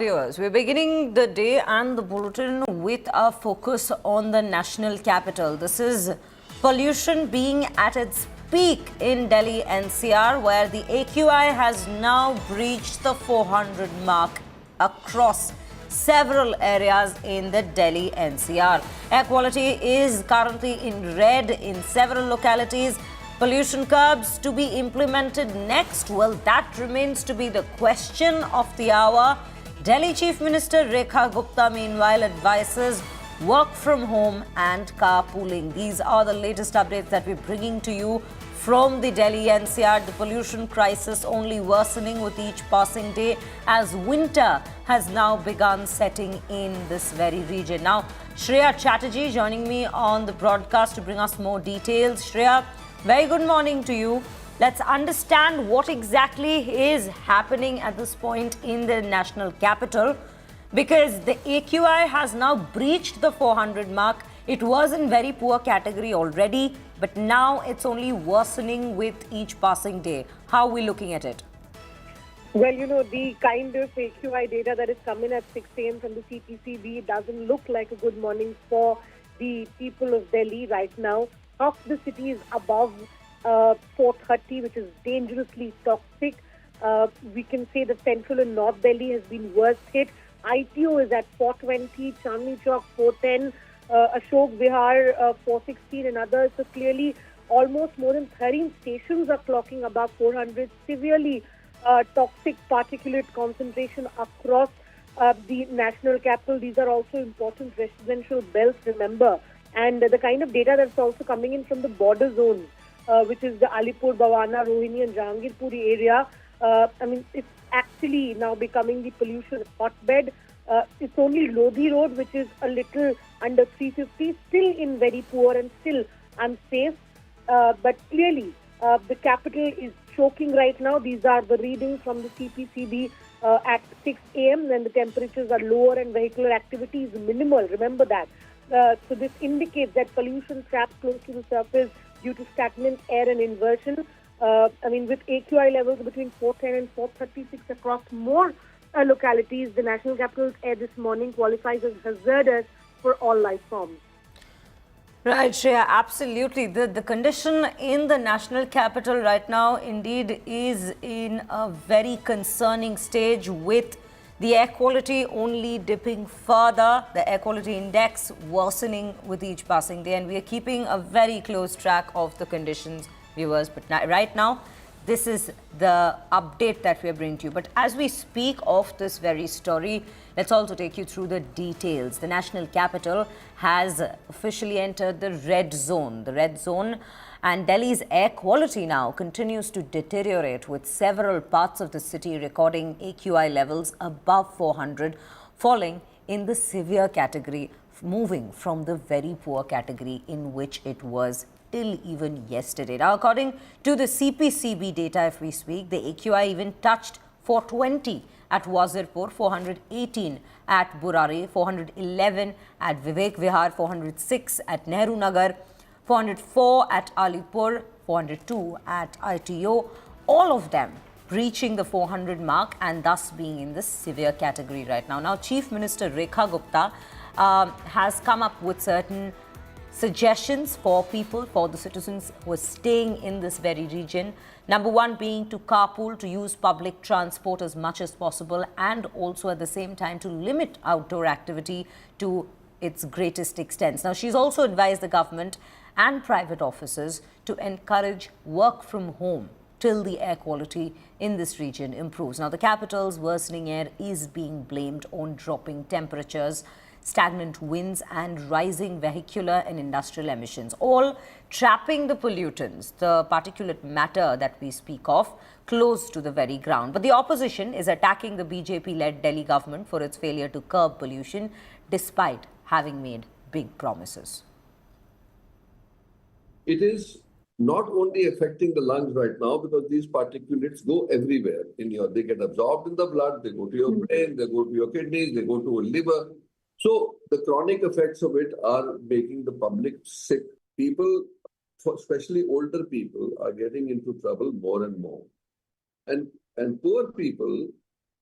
Viewers, we're beginning the day and the bulletin with a focus on the national capital. This is pollution being at its peak in Delhi NCR, where the AQI has now breached the 400 mark across several areas in the Delhi NCR. Air quality is currently in red in several localities. Pollution curbs to be implemented next? Well, that remains to be the question of the hour. Delhi Chief Minister Rekha Gupta, meanwhile, advises work from home and carpooling. These are the latest updates that we're bringing to you from the Delhi NCR. The pollution crisis only worsening with each passing day as winter has now begun setting in this very region. Now, Shreya Chatterjee joining me on the broadcast to bring us more details. Shreya, very good morning to you. Let's understand what exactly is happening at this point in the national capital, because the AQI has now breached the 400 mark. It was in very poor category already, but now it's only worsening with each passing day. How are we looking at it? Well, the kind of AQI data that is coming at 6 a.m. from the CPCB doesn't look like a good morning for the people of Delhi right now. Half the city is above 430, which is dangerously toxic. We can say that central and north Delhi has been worst hit. ITO is at 420, Chandni Chowk 410, Ashok Vihar 416 and others. So clearly almost more than 13 stations are clocking above 400. Severely toxic particulate concentration across the national capital. These are also important residential belts, remember. And the kind of data that's also coming in from the border zones, which is the Alipur, Bawana, Rohini and Jahangirpuri area. It's actually now becoming the pollution hotbed. It's only Lodhi Road, which is a little under 350, still in very poor and still unsafe. But clearly, the capital is choking right now. These are the readings from the CPCB at 6 a.m. when the temperatures are lower and vehicular activity is minimal. Remember that. So this indicates that pollution trapped close to the surface due to stagnant air and inversion. With AQI levels between 410 and 436 across more localities, the national capital's air this morning qualifies as hazardous for all life forms. Right, Shreya, absolutely. The condition in the national capital right now indeed is in a very concerning stage, with the air quality only dipping further, the air quality index worsening with each passing day, and we are keeping a very close track of the conditions, viewers. But right now, this is the update that we are bringing to you. But as we speak of this very story, let's also take you through the details. The national capital has officially entered the red zone. And Delhi's air quality now continues to deteriorate, with several parts of the city recording AQI levels above 400, falling in the severe category, moving from the very poor category in which it was till even yesterday. Now, according to the CPCB data, if we speak, the AQI even touched 420 at Wazirpur, 418 at Burari, 411 at Vivek Vihar, 406 at Nehru Nagar, 404 at Alipur, 402 at ITO, all of them reaching the 400 mark and thus being in the severe category right now. Now, Chief Minister Rekha Gupta has come up with certain suggestions for people, for the citizens who are staying in this very region. Number one being to carpool, to use public transport as much as possible, and also at the same time to limit outdoor activity to its greatest extent. Now, she's also advised the government and private offices to encourage work from home till the air quality in this region improves. Now, the capital's worsening air is being blamed on dropping temperatures, stagnant winds and rising vehicular and industrial emissions, all trapping the pollutants, the particulate matter that we speak of, close to the very ground. But the opposition is attacking the BJP-led Delhi government for its failure to curb pollution, despite having made big promises. It is not only affecting the lungs right now, because these particulates go everywhere. They get absorbed in the blood, they go to your brain, they go to your kidneys, they go to your liver. So the chronic effects of it are making the public sick. People, especially older people, are getting into trouble more and more. And poor people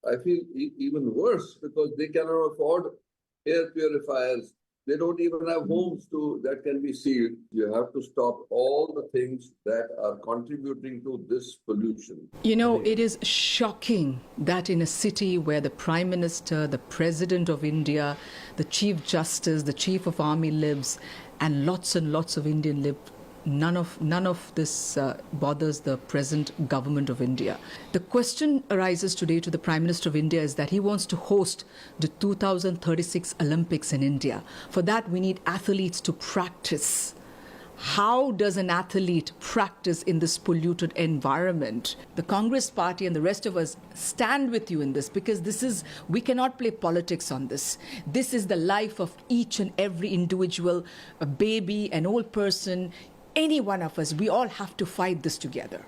I feel even worse because they cannot afford air purifiers. They don't even have homes that can be sealed. You have to stop all the things that are contributing to this pollution. You know, it is shocking that in a city where the Prime Minister, the President of India, the Chief Justice, the Chief of Army lives, and lots of Indian live, none of this bothers the present government of India. The question arises today to the Prime Minister of India is that he wants to host the 2036 Olympics in India. For that, we need athletes to practice. How does an athlete practice in this polluted environment? The Congress party and the rest of us stand with you in this because we cannot play politics on this. This is the life of each and every individual, a baby, an old person, any one of us. We all have to fight this together.